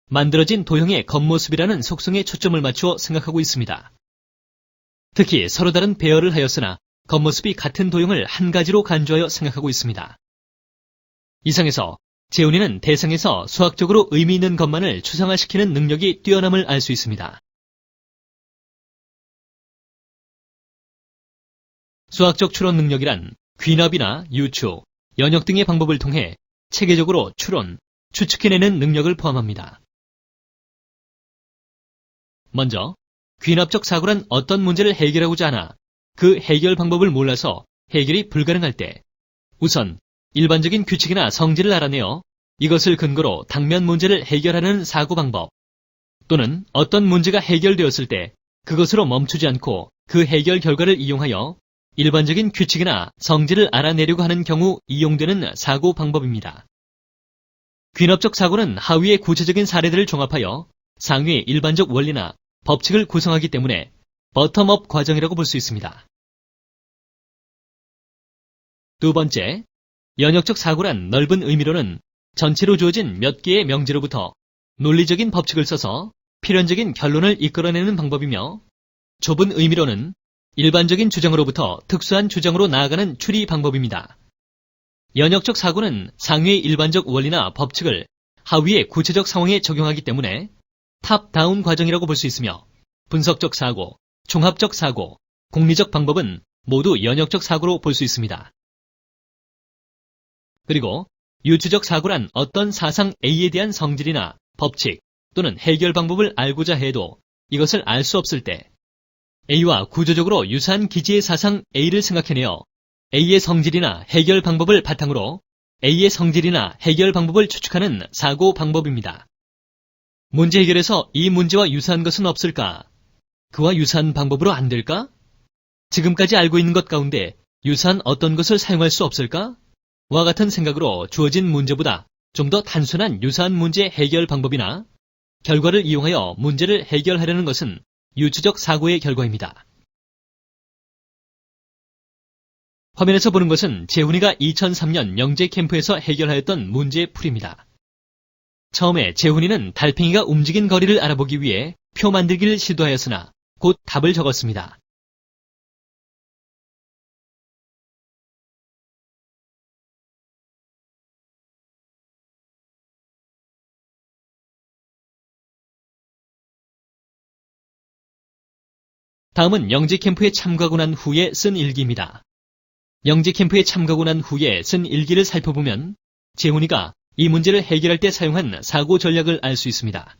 [SPEAKER 1] 만들어진 도형의 겉모습이라는 속성에 초점을 맞추어 생각하고 있습니다. 특히 서로 다른 배열을 하였으나 겉모습이 같은 도형을 한 가지로 간주하여 생각하고 있습니다. 이상에서 재훈이는 대상에서 수학적으로 의미 있는 것만을 추상화시키는 능력이 뛰어남을 알 수 있습니다. 수학적 추론 능력이란 귀납이나 유추, 연역 등의 방법을 통해 체계적으로 추론, 추측해내는 능력을 포함합니다. 먼저 귀납적 사고란 어떤 문제를 해결하고자 하나 그 해결 방법을 몰라서 해결이 불가능할 때 우선 일반적인 규칙이나 성질을 알아내어 이것을 근거로 당면 문제를 해결하는 사고 방법 또는 어떤 문제가 해결되었을 때 그것으로 멈추지 않고 그 해결 결과를 이용하여 일반적인 규칙이나 성질을 알아내려고 하는 경우 이용되는 사고 방법입니다. 귀납적 사고는 하위의 구체적인 사례들을 종합하여 상위의 일반적 원리나 법칙을 구성하기 때문에 버텀업 과정이라고 볼 수 있습니다. 두 번째, 연역적 사고란 넓은 의미로는 전체로 주어진 몇 개의 명제로부터 논리적인 법칙을 써서 필연적인 결론을 이끌어내는 방법이며 좁은 의미로는 일반적인 주장으로부터 특수한 주장으로 나아가는 추리 방법입니다. 연역적 사고는 상위의 일반적 원리나 법칙을 하위의 구체적 상황에 적용하기 때문에 탑다운 과정이라고 볼 수 있으며 분석적 사고, 종합적 사고, 공리적 방법은 모두 연역적 사고로 볼 수 있습니다. 그리고 유추적 사고란 어떤 사상 A에 대한 성질이나 법칙 또는 해결 방법을 알고자 해도 이것을 알 수 없을 때 A와 구조적으로 유사한 기지의 사상 A를 생각해내어 A의 성질이나 해결 방법을 바탕으로 A의 성질이나 해결 방법을 추측하는 사고 방법입니다. 문제 해결에서 이 문제와 유사한 것은 없을까? 그와 유사한 방법으로 안 될까? 지금까지 알고 있는 것 가운데 유사한 어떤 것을 사용할 수 없을까? 와 같은 생각으로 주어진 문제보다 좀 더 단순한 유사한 문제 해결 방법이나 결과를 이용하여 문제를 해결하려는 것은 유추적 사고의 결과입니다. 화면에서 보는 것은 재훈이가 2003년 영재 캠프에서 해결하였던 문제의 풀이입니다. 처음에 재훈이는 달팽이가 움직인 거리를 알아보기 위해 표 만들기를 시도하였으나 곧 답을 적었습니다. 다음은 영재 캠프에 참가하고 난 후에 쓴 일기입니다. 영재 캠프에 참가하고 난 후에 쓴 일기를 살펴보면 재훈이가 이 문제를 해결할 때 사용한 사고 전략을 알 수 있습니다.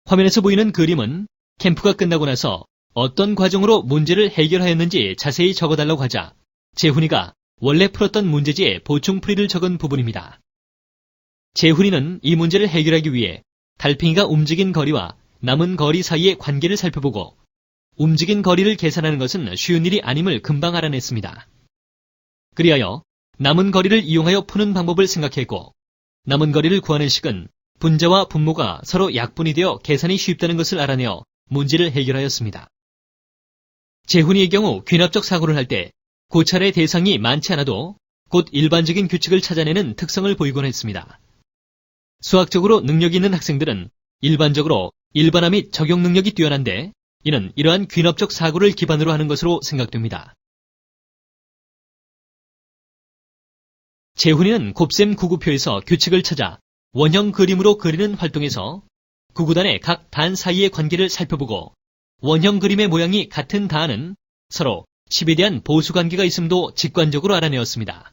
[SPEAKER 1] 화면에서 보이는 그림은 캠프가 끝나고 나서 어떤 과정으로 문제를 해결하였는지 자세히 적어달라고 하자 재훈이가 원래 풀었던 문제지에 보충풀이를 적은 부분입니다. 재훈이는 이 문제를 해결하기 위해 달팽이가 움직인 거리와 남은 거리 사이의 관계를 살펴보고 움직인 거리를 계산하는 것은 쉬운 일이 아님을 금방 알아냈습니다. 그리하여 남은 거리를 이용하여 푸는 방법을 생각했고 남은 거리를 구하는 식은 분자와 분모가 서로 약분이 되어 계산이 쉽다는 것을 알아내어 문제를 해결하였습니다. 재훈이의 경우 귀납적 사고를 할 때 고찰의 대상이 많지 않아도 곧 일반적인 규칙을 찾아내는 특성을 보이곤 했습니다. 수학적으로 능력이 있는 학생들은 일반적으로 일반화 및 적용 능력이 뛰어난데 이는 이러한 귀납적 사고를 기반으로 하는 것으로 생각됩니다. 재훈이는 곱셈 구구표에서 규칙을 찾아 원형 그림으로 그리는 활동에서 구구단의 각 단 사이의 관계를 살펴보고 원형 그림의 모양이 같은 단은 서로 10에 대한 보수관계가 있음도 직관적으로 알아내었습니다.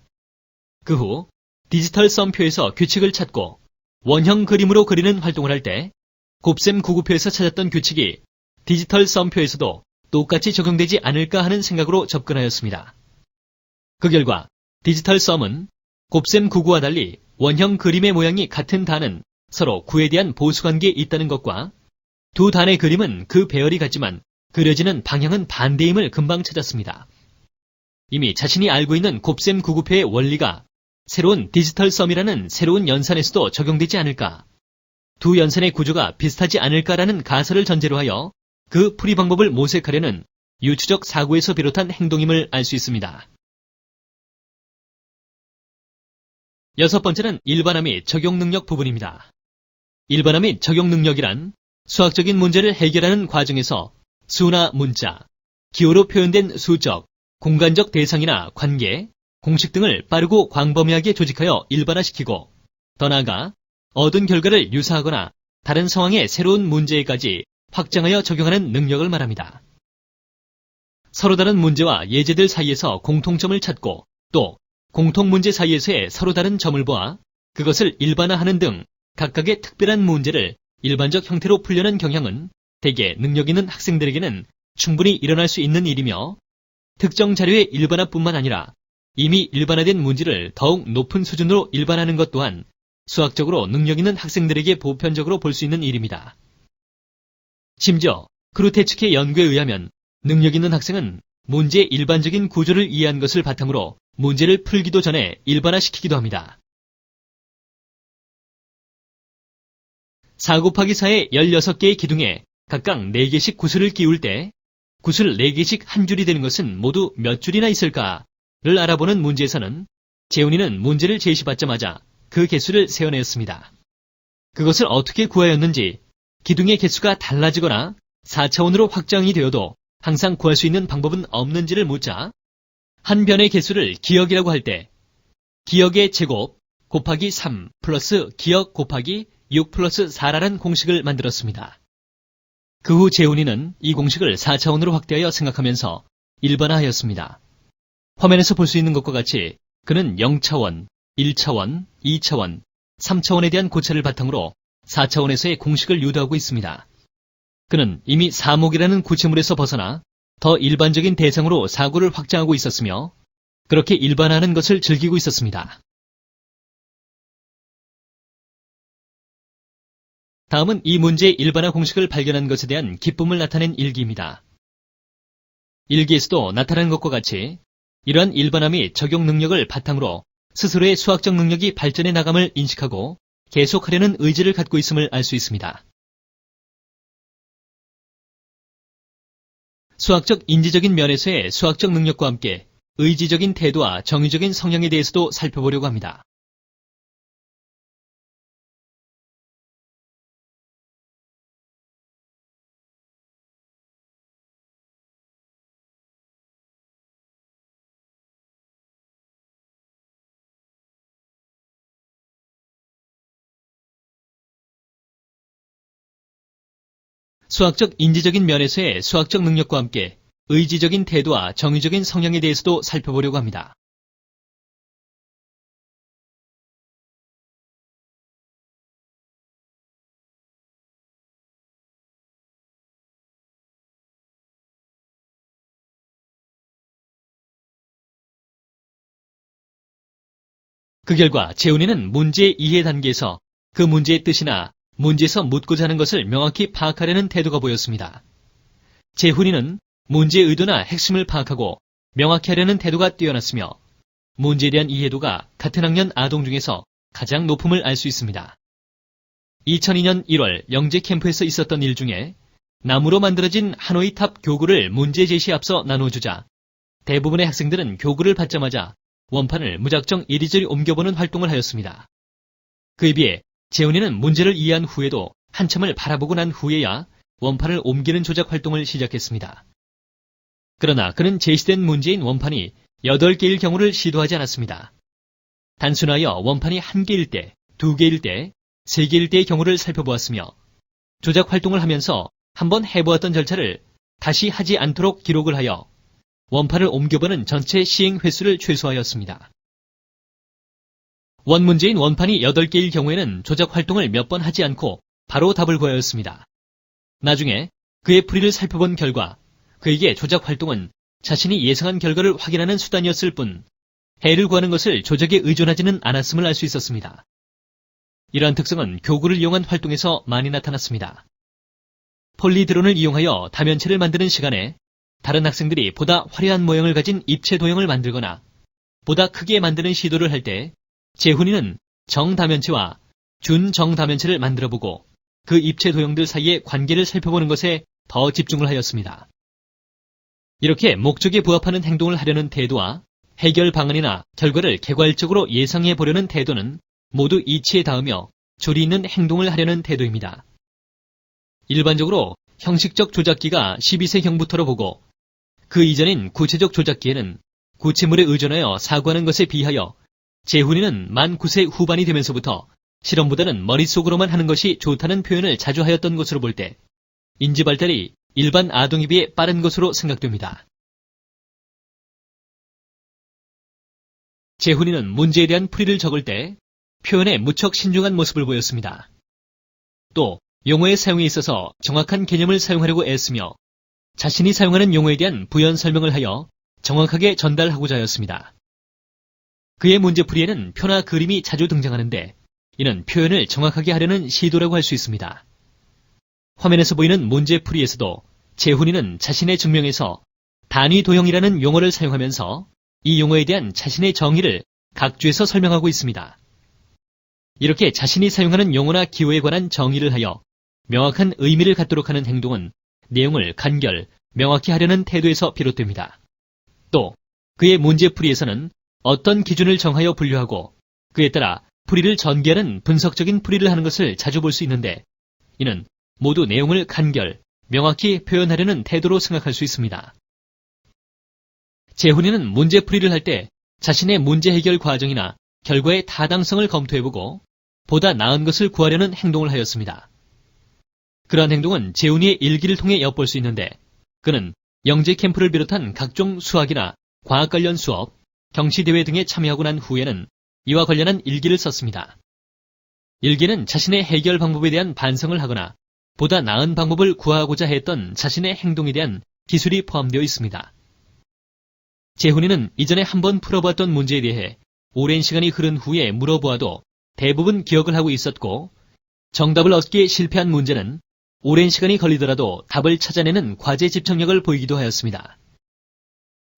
[SPEAKER 1] 그 후 디지털 썸표에서 규칙을 찾고 원형 그림으로 그리는 활동을 할 때 곱셈 구구표에서 찾았던 규칙이 디지털 썸표에서도 똑같이 적용되지 않을까 하는 생각으로 접근하였습니다. 그 결과 디지털 썸은 곱셈 구구와 달리 원형 그림의 모양이 같은 단은 서로 구에 대한 보수관계에 있다는 것과 두 단의 그림은 그 배열이 같지만 그려지는 방향은 반대임을 금방 찾았습니다. 이미 자신이 알고 있는 곱셈 구구표의 원리가 새로운 디지털 썸이라는 새로운 연산에서도 적용되지 않을까, 두 연산의 구조가 비슷하지 않을까라는 가설을 전제로 하여 그 풀이 방법을 모색하려는 유추적 사고에서 비롯한 행동임을 알 수 있습니다. 여섯 번째는 일반화 및 적용 능력 부분입니다. 일반화 및 적용 능력이란 수학적인 문제를 해결하는 과정에서 수나 문자, 기호로 표현된 수적, 공간적 대상이나 관계, 공식 등을 빠르고 광범위하게 조직하여 일반화시키고 더 나아가 얻은 결과를 유사하거나 다른 상황의 새로운 문제에까지 확장하여 적용하는 능력을 말합니다. 서로 다른 문제와 예제들 사이에서 공통점을 찾고 또 공통문제 사이에서의 서로 다른 점을 보아 그것을 일반화하는 등 각각의 특별한 문제를 일반적 형태로 풀려는 경향은 대개 능력 있는 학생들에게는 충분히 일어날 수 있는 일이며 특정 자료의 일반화뿐만 아니라 이미 일반화된 문제를 더욱 높은 수준으로 일반화하는 것 또한 수학적으로 능력 있는 학생들에게 보편적으로 볼 수 있는 일입니다. 심지어 크루테 측의 연구에 의하면 능력 있는 학생은 문제의 일반적인 구조를 이해한 것을 바탕으로 문제를 풀기도 전에 일반화시키기도 합니다. 4 곱하기 4의 16개의 기둥에 각각 4개씩 구슬을 끼울 때 구슬 4개씩 한 줄이 되는 것은 모두 몇 줄이나 있을까를 알아보는 문제에서는 재훈이는 문제를 제시받자마자 그 개수를 세어내었습니다. 그것을 어떻게 구하였는지 기둥의 개수가 달라지거나 4차원으로 확장이 되어도 항상 구할 수 있는 방법은 없는지를 묻자 한 변의 개수를 기억이라고 할 때 기억의 제곱 곱하기 3 플러스 기억 곱하기 6 플러스 4라는 공식을 만들었습니다. 그 후 재훈이는 이 공식을 4차원으로 확대하여 생각하면서 일반화하였습니다. 화면에서 볼 수 있는 것과 같이 그는 0차원, 1차원, 2차원, 3차원에 대한 고찰을 바탕으로 4차원에서의 공식을 유도하고 있습니다. 그는 이미 사목이라는 구체물에서 벗어나 더 일반적인 대상으로 사고를 확장하고 있었으며 그렇게 일반화하는 것을 즐기고 있었습니다. 다음은 이 문제의 일반화 공식을 발견한 것에 대한 기쁨을 나타낸 일기입니다. 일기에서도 나타난 것과 같이 이러한 일반화 및 적용 능력을 바탕으로 스스로의 수학적 능력이 발전해 나감을 인식하고 계속하려는 의지를 갖고 있음을 알 수 있습니다. 수학적 인지적인 면에서의 수학적 능력과 함께 의지적인 태도와 정의적인 성향에 대해서도 살펴보려고 합니다. 수학적 인지적인 면에서의 수학적 능력과 함께 의지적인 태도와 정의적인 성향에 대해서도 살펴보려고 합니다. 그 결과 재훈이는 문제의 이해 단계에서 그 문제의 뜻이나 문제에서 묻고자 하는 것을 명확히 파악하려는 태도가 보였습니다. 재훈이는 문제의 의도나 핵심을 파악하고 명확히 하려는 태도가 뛰어났으며 문제에 대한 이해도가 같은 학년 아동 중에서 가장 높음을 알 수 있습니다. 2002년 1월 영재 캠프에서 있었던 일 중에 나무로 만들어진 하노이 탑 교구를 문제 제시에 앞서 나눠주자 대부분의 학생들은 교구를 받자마자 원판을 무작정 이리저리 옮겨보는 활동을 하였습니다. 그에 비해 재훈이는 문제를 이해한 후에도 한참을 바라보고 난 후에야 원판을 옮기는 조작 활동을 시작했습니다. 그러나 그는 제시된 문제인 원판이 8개일 경우를 시도하지 않았습니다. 단순하여 원판이 1개일 때, 2개일 때, 3개일 때의 경우를 살펴보았으며 조작 활동을 하면서 한번 해보았던 절차를 다시 하지 않도록 기록을 하여 원판을 옮겨보는 전체 시행 횟수를 최소화하였습니다. 원문제인 원판이 8개일 경우에는 조작 활동을 몇 번 하지 않고 바로 답을 구하였습니다. 나중에 그의 풀이를 살펴본 결과 그에게 조작 활동은 자신이 예상한 결과를 확인하는 수단이었을 뿐 해를 구하는 것을 조작에 의존하지는 않았음을 알 수 있었습니다. 이러한 특성은 교구를 이용한 활동에서 많이 나타났습니다. 폴리드론을 이용하여 다면체를 만드는 시간에 다른 학생들이 보다 화려한 모형을 가진 입체 도형을 만들거나 보다 크게 만드는 시도를 할 때 재훈이는 정다면체와 준정다면체를 만들어보고 그 입체 도형들 사이의 관계를 살펴보는 것에 더 집중을 하였습니다. 이렇게 목적에 부합하는 행동을 하려는 태도와 해결 방안이나 결과를 개괄적으로 예상해 보려는 태도는 모두 이치에 닿으며 조리 있는 행동을 하려는 태도입니다. 일반적으로 형식적 조작기가 12세경부터로 보고 그 이전인 구체적 조작기에는 구체물에 의존하여 사고하는 것에 비하여 재훈이는 만 9세 후반이 되면서부터 실험보다는 머릿속으로만 하는 것이 좋다는 표현을 자주 하였던 것으로 볼 때 인지 발달이 일반 아동에 비해 빠른 것으로 생각됩니다. 재훈이는 문제에 대한 풀이를 적을 때 표현에 무척 신중한 모습을 보였습니다. 또 용어의 사용에 있어서 정확한 개념을 사용하려고 애쓰며 자신이 사용하는 용어에 대한 부연 설명을 하여 정확하게 전달하고자 하였습니다. 그의 문제풀이에는 표나 그림이 자주 등장하는데 이는 표현을 정확하게 하려는 시도라고 할 수 있습니다. 화면에서 보이는 문제풀이에서도 재훈이는 자신의 증명에서 단위 도형이라는 용어를 사용하면서 이 용어에 대한 자신의 정의를 각주에서 설명하고 있습니다. 이렇게 자신이 사용하는 용어나 기호에 관한 정의를 하여 명확한 의미를 갖도록 하는 행동은 내용을 간결, 명확히 하려는 태도에서 비롯됩니다. 또 그의 문제풀이에서는 어떤 기준을 정하여 분류하고 그에 따라 풀이를 전개하는 분석적인 풀이를 하는 것을 자주 볼 수 있는데 이는 모두 내용을 간결, 명확히 표현하려는 태도로 생각할 수 있습니다. 재훈이는 문제풀이를 할 때 자신의 문제 해결 과정이나 결과의 타당성을 검토해보고 보다 나은 것을 구하려는 행동을 하였습니다. 그러한 행동은 재훈이의 일기를 통해 엿볼 수 있는데 그는 영재 캠프를 비롯한 각종 수학이나 과학 관련 수업, 경시대회 등에 참여하고 난 후에는 이와 관련한 일기를 썼습니다. 일기는 자신의 해결 방법에 대한 반성을 하거나 보다 나은 방법을 구하고자 했던 자신의 행동에 대한 기술이 포함되어 있습니다. 재훈이는 이전에 한번 풀어봤던 문제에 대해 오랜 시간이 흐른 후에 물어보아도 대부분 기억을 하고 있었고 정답을 얻기에 실패한 문제는 오랜 시간이 걸리더라도 답을 찾아내는 과제 집중력을 보이기도 하였습니다.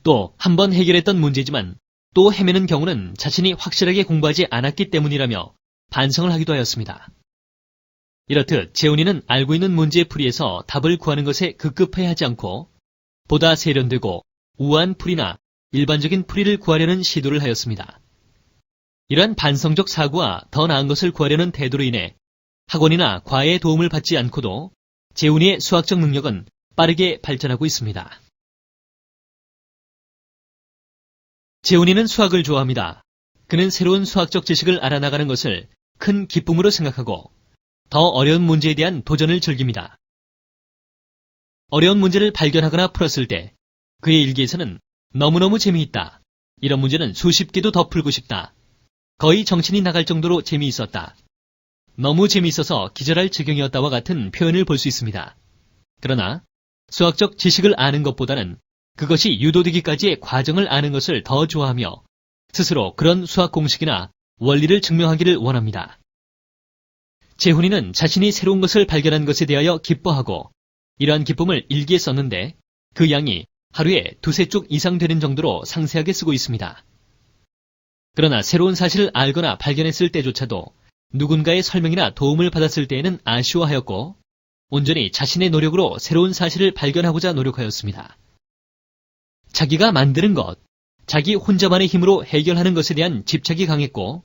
[SPEAKER 1] 또 한 번 해결했던 문제지만 또 헤매는 경우는 자신이 확실하게 공부하지 않았기 때문이라며 반성을 하기도 하였습니다. 이렇듯 재훈이는 알고 있는 문제의 풀이에서 답을 구하는 것에 급급해 하지 않고 보다 세련되고 우아한 풀이나 일반적인 풀이를 구하려는 시도를 하였습니다. 이러한 반성적 사고와 더 나은 것을 구하려는 태도로 인해 학원이나 과외의 도움을 받지 않고도 재훈이의 수학적 능력은 빠르게 발전하고 있습니다. 재훈이는 수학을 좋아합니다. 그는 새로운 수학적 지식을 알아나가는 것을 큰 기쁨으로 생각하고 더 어려운 문제에 대한 도전을 즐깁니다. 어려운 문제를 발견하거나 풀었을 때 그의 일기에서는 너무너무 재미있다. 이런 문제는 수십 개도 더 풀고 싶다. 거의 정신이 나갈 정도로 재미있었다. 너무 재미있어서 기절할 지경이었다와 같은 표현을 볼 수 있습니다. 그러나 수학적 지식을 아는 것보다는 그것이 유도되기까지의 과정을 아는 것을 더 좋아하며 스스로 그런 수학 공식이나 원리를 증명하기를 원합니다. 재훈이는 자신이 새로운 것을 발견한 것에 대하여 기뻐하고 이러한 기쁨을 일기에 썼는데 그 양이 하루에 두세 쪽 이상 되는 정도로 상세하게 쓰고 있습니다. 그러나 새로운 사실을 알거나 발견했을 때조차도 누군가의 설명이나 도움을 받았을 때에는 아쉬워하였고 온전히 자신의 노력으로 새로운 사실을 발견하고자 노력하였습니다. 자기가 만드는 것, 자기 혼자만의 힘으로 해결하는 것에 대한 집착이 강했고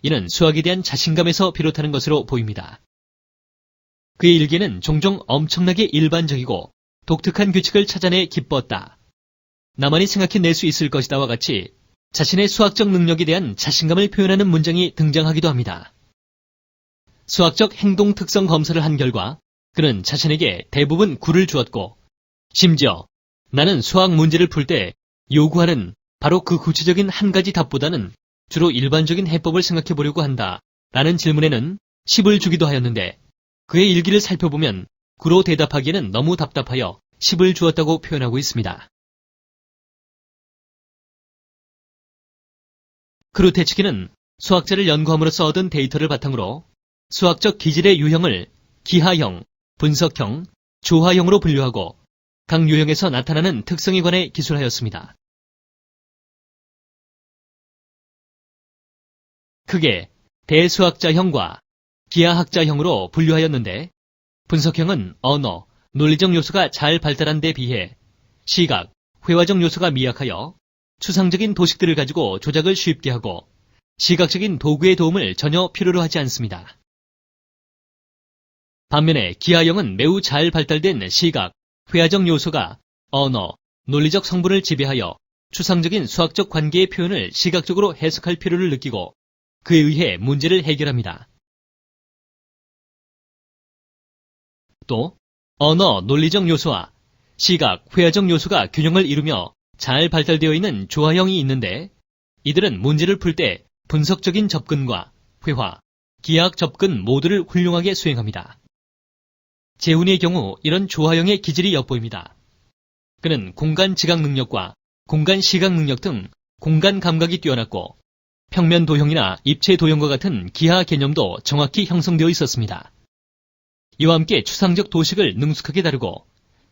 [SPEAKER 1] 이는 수학에 대한 자신감에서 비롯하는 것으로 보입니다. 그의 일기에는 종종 엄청나게 일반적이고 독특한 규칙을 찾아내 기뻤다. 나만이 생각해낼 수 있을 것이다와 같이 자신의 수학적 능력에 대한 자신감을 표현하는 문장이 등장하기도 합니다. 수학적 행동 특성 검사를 한 결과 그는 자신에게 대부분 9를 주었고 심지어 나는 수학 문제를 풀 때 요구하는 바로 그 구체적인 한 가지 답보다는 주로 일반적인 해법을 생각해 보려고 한다 라는 질문에는 10을 주기도 하였는데 그의 일기를 살펴보면 9로 대답하기에는 너무 답답하여 10을 주었다고 표현하고 있습니다. 크루테치키는 수학자를 연구함으로써 얻은 데이터를 바탕으로 수학적 기질의 유형을 기하형, 분석형, 조화형으로 분류하고 각 유형에서 나타나는 특성에 관해 기술하였습니다. 크게 대수학자형과 기하학자형으로 분류하였는데 분석형은 언어, 논리적 요소가 잘 발달한 데 비해 시각, 회화적 요소가 미약하여 추상적인 도식들을 가지고 조작을 쉽게 하고 시각적인 도구의 도움을 전혀 필요로 하지 않습니다. 반면에 기하형은 매우 잘 발달된 시각, 회화적 요소가 언어, 논리적 성분을 지배하여 추상적인 수학적 관계의 표현을 시각적으로 해석할 필요를 느끼고 그에 의해 문제를 해결합니다. 또 언어, 논리적 요소와 시각, 회화적 요소가 균형을 이루며 잘 발달되어 있는 조화형이 있는데 이들은 문제를 풀 때 분석적인 접근과 회화, 기하학 접근 모두를 훌륭하게 수행합니다. 재훈이의 경우 이런 조화형의 기질이 엿보입니다. 그는 공간 지각 능력과 공간 시각 능력 등 공간 감각이 뛰어났고 평면 도형이나 입체 도형과 같은 기하 개념도 정확히 형성되어 있었습니다. 이와 함께 추상적 도식을 능숙하게 다루고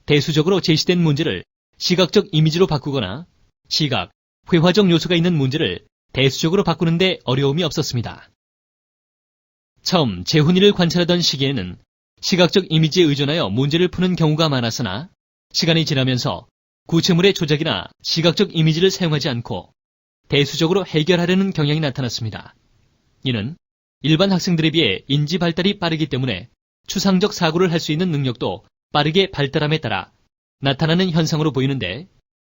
[SPEAKER 1] 대수적으로 제시된 문제를 시각적 이미지로 바꾸거나 시각, 회화적 요소가 있는 문제를 대수적으로 바꾸는데 어려움이 없었습니다. 처음 재훈이를 관찰하던 시기에는 시각적 이미지에 의존하여 문제를 푸는 경우가 많았으나 시간이 지나면서 구체물의 조작이나 시각적 이미지를 사용하지 않고 대수적으로 해결하려는 경향이 나타났습니다. 이는 일반 학생들에 비해 인지 발달이 빠르기 때문에 추상적 사고를 할 수 있는 능력도 빠르게 발달함에 따라 나타나는 현상으로 보이는데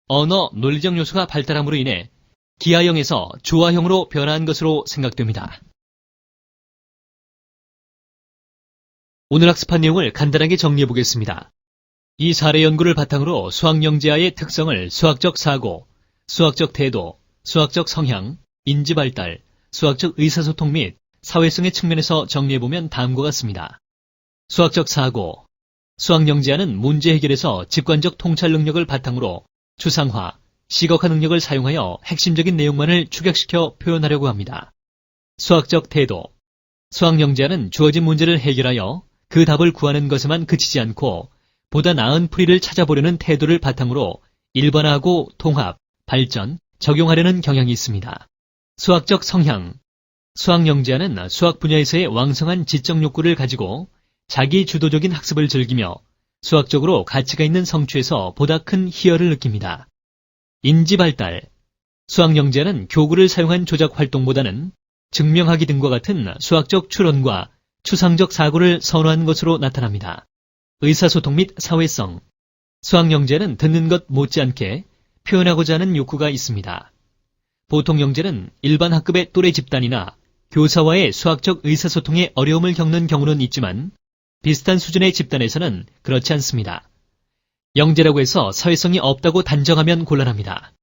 [SPEAKER 1] 언어, 논리적 요소가 발달함으로 인해 기하형에서 조화형으로 변화한 것으로 생각됩니다. 오늘 학습한 내용을 간단하게 정리해 보겠습니다. 이 사례 연구를 바탕으로 수학영재아의 특성을 수학적 사고, 수학적 태도, 수학적 성향, 인지발달, 수학적 의사소통 및 사회성의 측면에서 정리해보면 다음과 같습니다. 수학적 사고, 수학영재아는 문제 해결에서 직관적 통찰 능력을 바탕으로 추상화, 시각화 능력을 사용하여 핵심적인 내용만을 축약시켜 표현하려고 합니다. 수학적 태도, 수학영재아는 주어진 문제를 해결하여 그 답을 구하는 것에만 그치지 않고 보다 나은 풀이를 찾아보려는 태도를 바탕으로 일반화하고 통합, 발전, 적용하려는 경향이 있습니다. 수학적 성향. 수학영재하는 수학 분야에서의 왕성한 지적 욕구를 가지고 자기 주도적인 학습을 즐기며 수학적으로 가치가 있는 성취에서 보다 큰 희열을 느낍니다. 인지발달. 수학영재하는 교구를 사용한 조작 활동보다는 증명하기 등과 같은 수학적 추론과 추상적 사고를 선호한 것으로 나타납니다. 의사소통 및 사회성. 수학영재는 듣는 것 못지않게 표현하고자 하는 욕구가 있습니다. 보통 영재는 일반 학급의 또래 집단이나 교사와의 수학적 의사소통에 어려움을 겪는 경우는 있지만 비슷한 수준의 집단에서는 그렇지 않습니다. 영재라고 해서 사회성이 없다고 단정하면 곤란합니다.